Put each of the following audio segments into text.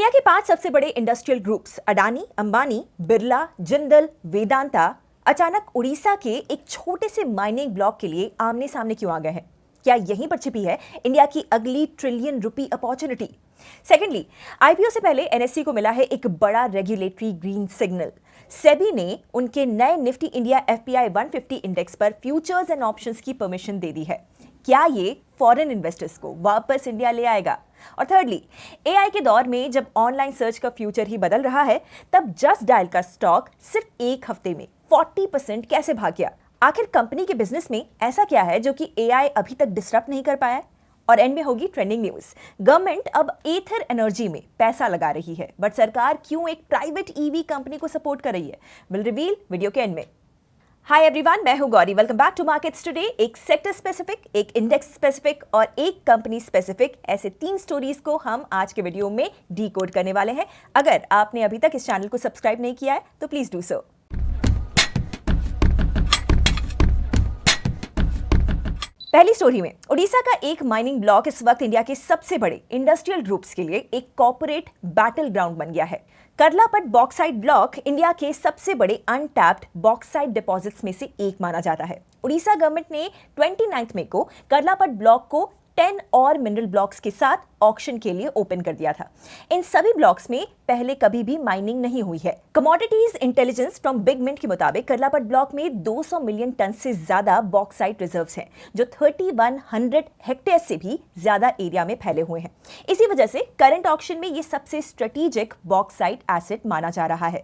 India के 5 सबसे बड़े इंडस्ट्रियल ग्रुप्स अडानी, अंबानी, बिरला, जिंदल, वेदांता अचानक उड़ीसा के एक छोटे से माइनिंग ब्लॉक के लिए आमने सामने क्यों आ गए हैं? क्या यहीं पर छिपी है इंडिया की अगली ट्रिलियन रुपी अपॉर्चुनिटी? सेकेंडली, आईपीओ से पहले एनएसई को मिला है एक बड़ा रेगुलेटरी ग्रीन सिग्नल। सेबी ने उनके नए निफ्टी इंडिया एफपीआई 150 इंडेक्स पर फ्यूचर्स एंड ऑप्शंस की परमिशन दे दी है। क्या ये फॉरेन इन्वेस्टर्स को वापस इंडिया ले आएगा? और थर्डली, एआई के दौर में जब ऑनलाइन सर्च का फ्यूचर ही बदल रहा है, तब जस्ट डायल का स्टॉक सिर्फ एक हफ्ते में 40% कैसे भाग गया? आखिर कंपनी के बिजनेस में ऐसा क्या है जो कि एआई अभी तक डिसरप्ट नहीं कर पाया है? और एंड में होगी ट्रेंडिंग न्यूज। गवर्नमेंट अब एथर एनर्जी में पैसा लगा रही है, बट सरकार क्यों एक प्राइवेट ईवी कंपनी को सपोर्ट कर रही है? विल रिवील वीडियो के एंड में। हाय एवरीवन, मैं हूं Gauri. Welcome back to markets today. एक सेक्टर स्पेसिफिक, एक इंडेक्स स्पेसिफिक और एक कंपनी स्पेसिफिक, ऐसे 3 स्टोरीज को हम आज के वीडियो में डीकोड करने वाले हैं। अगर आपने अभी तक इस चैनल को सब्सक्राइब नहीं किया है तो प्लीज डू सो। पहली स्टोरी में उड़ीसा का एक माइनिंग ब्लॉक इस वक्त इंडिया के सबसे बड़े इंडस्ट्रियल ग्रुप्स के लिए एक कॉर्पोरेट बैटल ग्राउंड बन गया है। कर्लापट बॉक्साइट ब्लॉक इंडिया के सबसे बड़े अनटैप्ड बॉक्साइट डिपॉजिट्स में से एक माना जाता है। उड़ीसा गवर्नमेंट ने 29 मई को कर्लापट ब्लॉक को 10 और मिनरल ब्लॉक्स के साथ ऑक्शन के लिए ओपन कर दिया था। इन सभी ब्लॉक्स में पहले कभी भी माइनिंग नहीं हुई है। Commodities intelligence from Big Mint के मुताबिक कर्लापट ब्लॉक में 200 मिलियन टन से ज्यादा बॉक्साइट रिजर्व्स हैं, जो 3100 हेक्टेयर से भी ज्यादा एरिया में फैले हुए हैं। इसी वजह से करंट ऑक्शन में ये सबसे स्ट्रेटेजिक बॉक्साइट एसेट माना जा रहा है।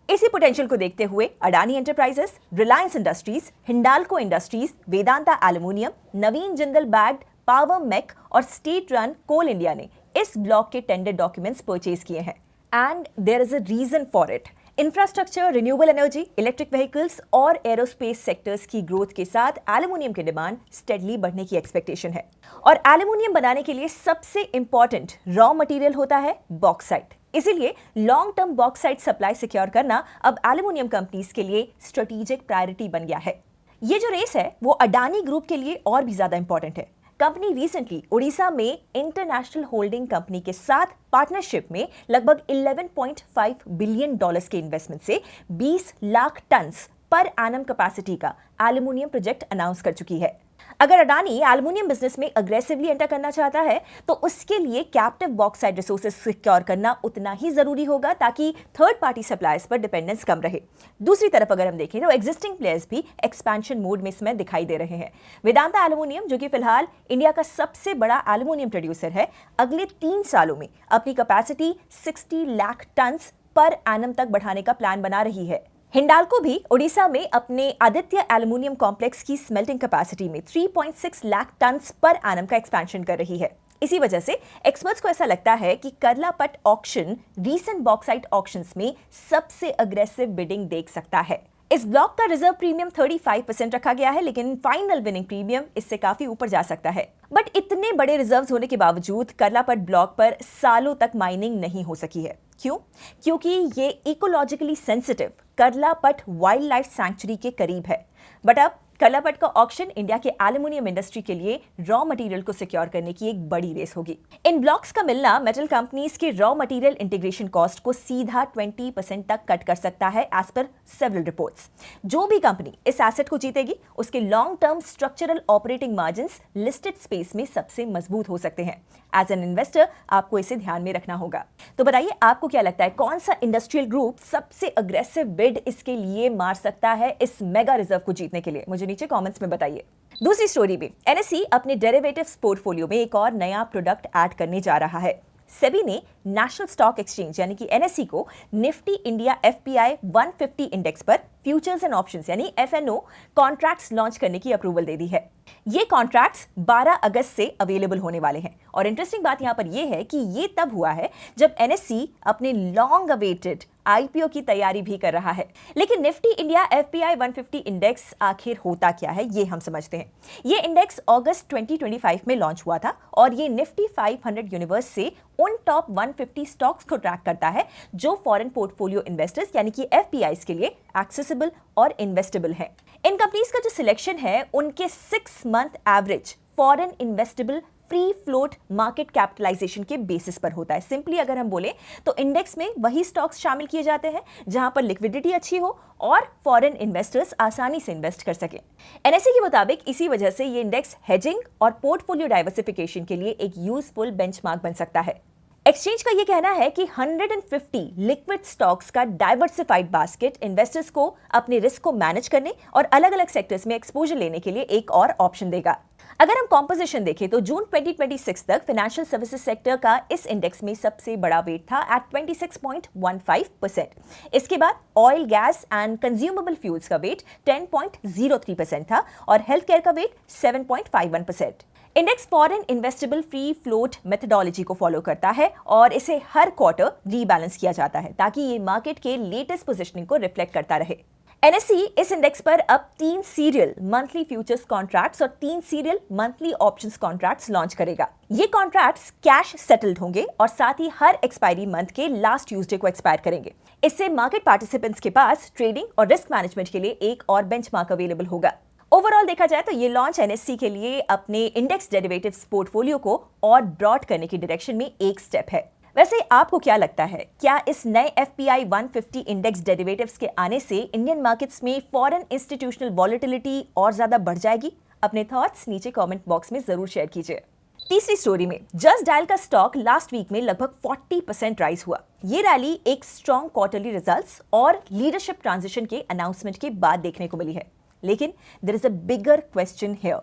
इसी पोटेंशियल को देखते हुए Adani enterprises, Reliance industries, Hindalco industries, Vedanta aluminium, Naveen Jindal backed, power mech और स्टेट रन कोल इंडिया ने इस ब्लॉक के टेंडर डॉक्यूमेंट्स परचेज किए हैं। And there is a reason for it. Infrastructure, renewable energy, electric vehicles और एरोस्पेस सेक्टर्स की ग्रोथ के साथ एल्यूमिनियम की डिमांड स्टेडली बढ़ने की एक्सपेक्टेशन है। और एल्यूमिनियम बनाने के लिए सबसे इंपॉर्टेंट रॉ मटेरियल होता है बॉक्साइट। इसीलिए long term bauxite supply secure करना अब एल्यूमिनियम कंपनीज के लिए स्ट्रेटेजिक प्रायोरिटी बन गया है। ये जो रेस है वो अडानी ग्रुप के लिए और भी ज्यादा इंपॉर्टेंट है। कंपनी रिसेंटली उड़ीसा में इंटरनेशनल होल्डिंग कंपनी के साथ पार्टनरशिप में लगभग $11.5 बिलियन के इन्वेस्टमेंट से 20 lakh ton per annum capacity का एल्यूमिनियम प्रोजेक्ट अनाउंस कर चुकी है। अगर अडानी एल्यूमिनियम बिजनेस में अग्रेसिवली एंटर करना चाहता है तो उसके लिए कैप्टिव बॉक्साइट रिसोर्सेज सिक्योर करना उतना ही जरूरी होगा, ताकि थर्ड पार्टी सप्लायर्स पर डिपेंडेंस कम रहे। दूसरी तरफ अगर हम देखें तो एग्जिस्टिंग प्लेयर्स भी एक्सपेंशन मोड में इसमें दिखाई दे रहे हैं। वेदांता एल्यूमिनियम, जो कि फिलहाल इंडिया का सबसे बड़ा एल्यूमिनियम प्रोड्यूसर है, अगले 3 सालों में अपनी capacity 60 lakh ton per annum तक बढ़ाने का प्लान बना रही है। हिंडाल्को भी उड़ीसा में अपने आदित्य एल्यूमिनियम कॉम्प्लेक्स की स्मेल्टिंग कैपेसिटी में 3.6 लाख टन पर एनम का एक्सपेंशन कर रही है। इसी वजह से एक्सपर्ट्स को ऐसा लगता है कि कर्लापट ऑक्शन रीसेंट बॉक्साइट ऑक्शंस में सबसे अग्रेसिव बिडिंग देख सकता है। इस ब्लॉक का रिजर्व प्रीमियम 35% रखा गया है, लेकिन फाइनल विनिंग प्रीमियम इससे काफी ऊपर जा सकता है। बट इतने बड़े रिजर्व्स होने के बावजूद कर्लापट ब्लॉक पर सालों तक माइनिंग नहीं हो सकी है। क्यों? क्योंकि ये ecologically sensitive Karlapat wildlife sanctuary के करीब है। बट अब कर्लापट का ऑक्शन इंडिया के एल्यूमिनियम इंडस्ट्री के लिए रॉ मटेरियल को सिक्योर करने की एक बड़ी रेस होगी। इन ब्लॉक्स का मिलना मेटल कंपनीज के रॉ मटेरियल इंटीग्रेशन कॉस्ट को सीधा 20% तक कट कर सकता है, एज पर सेवरल रिपोर्ट्स। जो भी कंपनी इस एसेट को जीतेगी, उसके long term structural operating margins listed space में सबसे मजबूत हो सकते हैं। एज एन इन्वेस्टर आपको इसे ध्यान में रखना होगा। तो बताइए, आपको क्या लगता है, कौन सा इंडस्ट्रियल ग्रुप सबसे अग्रेसिव बिड इसके लिए मार सकता है इस मेगा रिजर्व को जीतने के लिए? मुझे नीचे कमेंट्स में बताइए। दूसरी स्टोरी में एनएसई अपने डेरिवेटिव्स पोर्टफोलियो में एक और नया प्रोडक्ट ऐड करने जा रहा है। सेबी ने नेशनल स्टॉक एक्सचेंज यानी कि एनएसई को निफ्टी इंडिया एफपीआई 150 इंडेक्स पर फ्यूचर्स एंड ऑप्शंस यानी एफएनओ कॉन्ट्रैक्ट्स लॉन्च करने की अप्रूवल दे दी है। ये कॉन्ट्रैक्ट्स 12 अगस्त से अवेलेबल होने वाले हैं। और इंटरेस्टिंग बात यहां पर यह है कि ये तब हुआ है जब एनएसई अपने लॉन्ग अवेटेड आईपीओ की तैयारी भी कर रहा है। लेकिन निफ्टी इंडिया एफपीआई 150 इंडेक्स आखिर होता क्या है, ये हम समझते हैं। ये इंडेक्स अगस्त 2025 में लॉन्च हुआ था और ये निफ्टी 500 यूनिवर्स से उन टॉप 150 स्टॉक्स को ट्रैक करता है जो फॉरेन पोर्टफोलियो इन्वेस्टर्स यानी कि एफपीआईज के लिए एक्सेसिबल और इन्वेस्टेबल है। इन कंपनीज का जो सिलेक्शन है, उनके 6 month average foreign investable free float market capitalisation के बेसिस पर होता है। सिंपली अगर हम बोले तो इंडेक्स में वही स्टॉक्स शामिल किए जाते हैं जहां पर लिक्विडिटी अच्छी हो और फॉरेन इन्वेस्टर्स आसानी से इन्वेस्ट कर सकें। एनएसई के मुताबिक इसी वजह से ये इंडेक्स हेजिंग और पोर्टफोलियो डाइवर्सिफिकेशन के लिए एक यूजफुल बेंचमार्क बन सकता है। एक्सचेंज का यह कहना है कि 150 लिक्विड स्टॉक्स का डाइवर्सिफाइड बास्केट इन्वेस्टर्स को अपने रिस्क को मैनेज करने और अलग अलग सेक्टर्स में एक्सपोजर लेने के लिए एक और ऑप्शन देगा। अगर हम कॉम्पोजिशन देखें तो जून 2026 तक फाइनेंशियल सर्विसेज सेक्टर का इस इंडेक्स में सबसे बड़ा वेट था एट 26.15%। इसके बाद oil, gas and consumable fuels का वेट 10.03% था और हेल्थ केयर का weight 7.51%। Index foreign investable free float methodology को फॉलो करता है और इसे हर क्वार्टर रीबैलेंस किया जाता है ताकि ये मार्केट के लेटेस्ट पोजीशनिंग को रिफ्लेक्ट करता रहे। एनएसई इस इंडेक्स पर अब 3 सीरियल मंथली फ्यूचर्स कॉन्ट्रैक्ट्स और 3 serial monthly options contracts launch करेगा। ये कॉन्ट्रैक्ट्स कैश सेटल्ड होंगे और साथ ही हर एक्सपायरी मंथ के लास्ट ट्यूसडे को एक्सपायर करेंगे। इससे मार्केट पार्टिसिपेंट्स के पास ट्रेडिंग और रिस्क मैनेजमेंट के लिए एक और बेंचमार्क अवेलेबल होगा। ओवरऑल देखा जाए तो ये लॉन्च एनएसई के लिए अपने इंडेक्स डेरिवेटिव्स पोर्टफोलियो को और ब्रॉड करने की डायरेक्शन में एक स्टेप है। वैसे आपको क्या लगता है, क्या इस नए एफपीआई 150 इंडेक्स डेरिवेटिव्स के आने से इंडियन मार्केट्स में फॉरेन इंस्टीट्यूशनल वॉलेटिलिटी और ज्यादा बढ़ जाएगी? अपने थॉट्स नीचे कमेंट बॉक्स में जरूर शेयर कीजिए। तीसरी स्टोरी में जस्ट डायल का स्टॉक लास्ट वीक में लगभग 40% राइज हुआ। ये रैली एक स्ट्रॉन्ग क्वार्टरली रिजल्ट्स और लीडरशिप ट्रांजिशन के अनाउंसमेंट के बाद देखने को मिली है। लेकिन there is a bigger question here.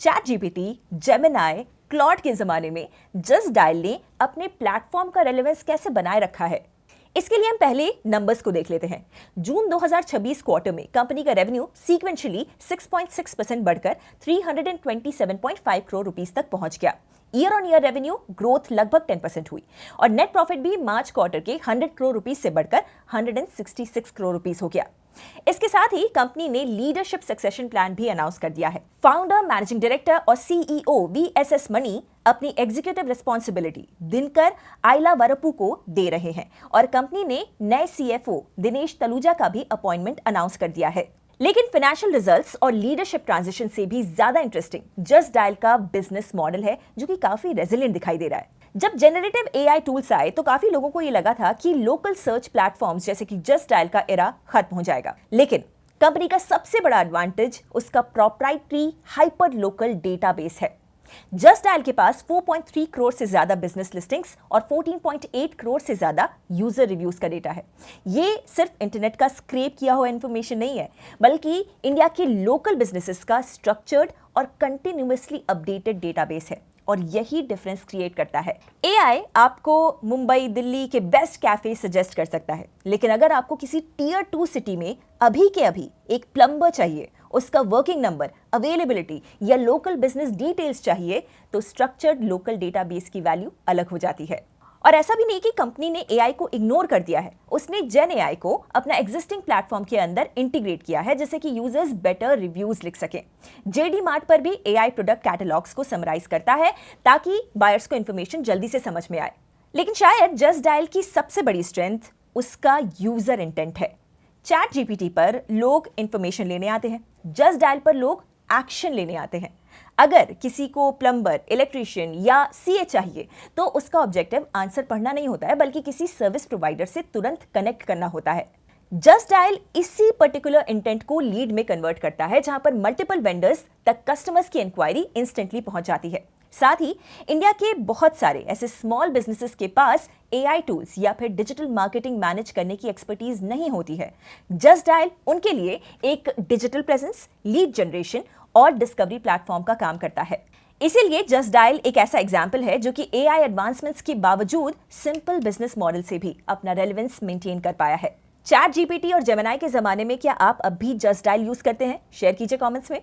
ChatGPT, Gemini, Claude के जमाने में जस्ट डायल ने अपने प्लेटफॉर्म का रेलेवेंस कैसे बनाए रखा है? इसके लिए हम पहले नंबर्स को देख लेते हैं। जून 2026 क्वार्टर में कंपनी का रेवेन्यू सीक्वेंशियली 6.6% बढ़कर 327.5 करोड़ रुपीस तक पहुंच गया। Year on year revenue growth लगभग 10% हुई और नेट प्रॉफिट भी मार्च क्वार्टर के 100 करोड़ रुपीस से बढ़कर 166 करोड़ रुपीस हो गया। इसके साथ ही कंपनी ने लीडरशिप सक्सेशन प्लान भी अनाउंस कर दिया है। फाउंडर, मैनेजिंग डायरेक्टर और सीईओ वीएसएस मनी अपनी एग्जीक्यूटिव रिस्पॉन्सिबिलिटी दिनकर आइलावरपू को दे रहे हैं और कंपनी ने नए सीएफओ दिनेश तलूजा का भी अपॉइंटमेंट अनाउंस कर दिया है। लेकिन फाइनेंशियल रिजल्ट्स और लीडरशिप ट्रांजिशन से भी ज्यादा इंटरेस्टिंग जस्ट डायल का बिजनेस मॉडल है, जो कि काफी रेजिलिएंट दिखाई दे रहा है। जब जेनरेटिव एआई टूल्स आए तो काफी लोगों को ये लगा था कि लोकल सर्च प्लेटफॉर्म्स जैसे कि जस्ट डायल का एरा खत्म हो जाएगा। लेकिन कंपनी का सबसे बड़ा एडवांटेज उसका प्रोप्राइटरी हाइपर लोकल डेटाबेस है। जस्ट डायल के पास 4.3 करोड़ से ज्यादा बिजनेस लिस्टिंग्स और 14.8 करोड़ से ज्यादा यूजर रिव्यूज का डेटा है। ये सिर्फ इंटरनेट का स्क्रैप किया हुआ इंफॉर्मेशन नहीं है, बल्कि इंडिया के लोकल बिजनेसेस का स्ट्रक्चर्ड और कंटिन्यूअसली अपडेटेड डेटाबेस है और यही डिफरेंस क्रिएट करता है। एआई आपको मुंबई, दिल्ली के बेस्ट कैफे सजेस्ट कर सकता है, लेकिन अगर आपको किसी टियर 2 सिटी में अभी के अभी एक प्लम्बर चाहिए, उसका वर्किंग नंबर, अवेलेबिलिटी या लोकल बिजनेस डिटेल्स चाहिए, तो स्ट्रक्चर्ड लोकल डेटाबेस की वैल्यू अलग हो जाती है। और ऐसा भी नहीं कि कंपनी ने एआई को इग्नोर कर दिया है, उसने जेन एआई को अपना एग्जिस्टिंग प्लेटफॉर्म के अंदर इंटीग्रेट किया है, जिससे कि यूजर्स बेटर रिव्यूज लिख सकें। जेडी मार्ट पर भी एआई प्रोडक्ट कैटलॉग्स को समराइज करता है ताकि बायर्स को इंफॉर्मेशन जल्दी से समझ में आए। लेकिन शायद जस्ट डायल की सबसे बड़ी स्ट्रेंथ उसका यूजर इंटेंट है। चैट जीपीटी पर लोग इंफॉर्मेशन लेने आते हैं, जस्ट डायल पर लोग एक्शन लेने आते हैं। अगर किसी को प्लम्बर, इलेक्ट्रिशियन या सीए चाहिए तो उसका ऑब्जेक्टिव आंसर पढ़ना नहीं होता है, बल्कि किसी सर्विस प्रोवाइडर से तुरंत कनेक्ट करना होता है। जस्ट डायल इसी पर्टिकुलर इंटेंट को लीड में कन्वर्ट करता है, जहां पर मल्टीपल वेंडर्स तक कस्टमर्स की इंक्वायरी इंस्टेंटली पहुंच जाती है। साथ ही इंडिया के बहुत सारे ऐसे स्मॉल बिजनेसेस के पास एआई टूल्स या फिर डिजिटल मार्केटिंग मैनेज करने की एक्सपर्टीज नहीं होती है। जस्ट डायल उनके लिए एक डिजिटल प्रेजेंस, लीड जनरेशन और डिस्कवरी प्लेटफॉर्म का काम करता है। इसीलिए जस्ट डायल एक ऐसा एग्जाम्पल है जो कि एआई एडवांसमेंट्स के बावजूद सिंपल बिजनेस मॉडल से भी अपना रेलेवेंस मेंटेन कर पाया है। चैट जीपीटी और जेमिनाई के जमाने में क्या आप अब भी जस्ट डायल यूज करते हैं? शेयर कीजिए कमेंट्स में।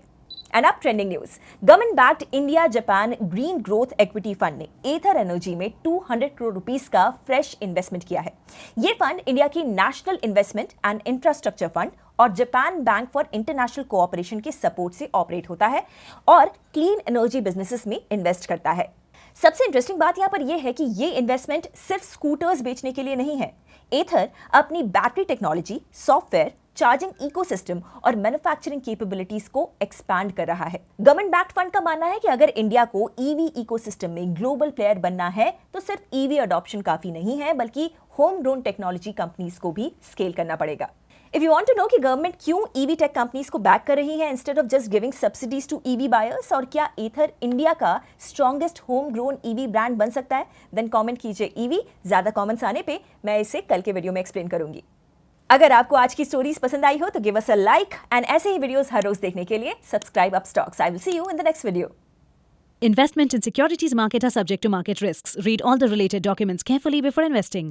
एंड अब trending news, government backed India Japan green growth equity fund ने एथर एनर्जी में 200 करोड़ रुपीस का फ्रेश इन्वेस्टमेंट किया है। ये फंड इंडिया की national investment and infrastructure fund और Japan bank for international cooperation के सपोर्ट से ऑपरेट होता है और क्लीन एनर्जी बिजनेसेस में इन्वेस्ट करता है। सबसे इंटरेस्टिंग बात यहाँ पर यह है कि ये इन्वेस्टमेंट सिर्फ स्कूटर्स बेचने के लिए नहीं है। एथर अपनी battery technology, software, charging ecosystem और मैन्युफैक्चरिंग कैपेबिलिटीज को एक्सपैंड कर रहा है। गवर्नमेंट बैक्ड फंड का मानना है कि अगर इंडिया को ईवी इकोसिस्टम में ग्लोबल प्लेयर बनना है तो सिर्फ ईवी अडॉप्शन काफी नहीं है, बल्कि होम ग्रोन टेक्नोलॉजी कंपनीज को भी स्केल करना पड़ेगा। If you want to know कि गवर्नमेंट क्यों ईवी टेक कंपनीज को बैक कर रही है instead of just giving subsidies to EV buyers, और क्या एथर इंडिया का strongest home grown EV brand बन सकता है, देन कमेंट कीजिए ईवी। ज्यादा कमेंट्स आने पे मैं इसे कल के वीडियो में एक्सप्लेन करूंगी। अगर आपको आज की स्टोरीज पसंद आई हो तो give us a like and ऐसे ही वीडियोस हर रोज देखने के लिए subscribe Upstox. I will see you in the next video. Investment in securities market are subject to market risks. Read all the related documents carefully before investing.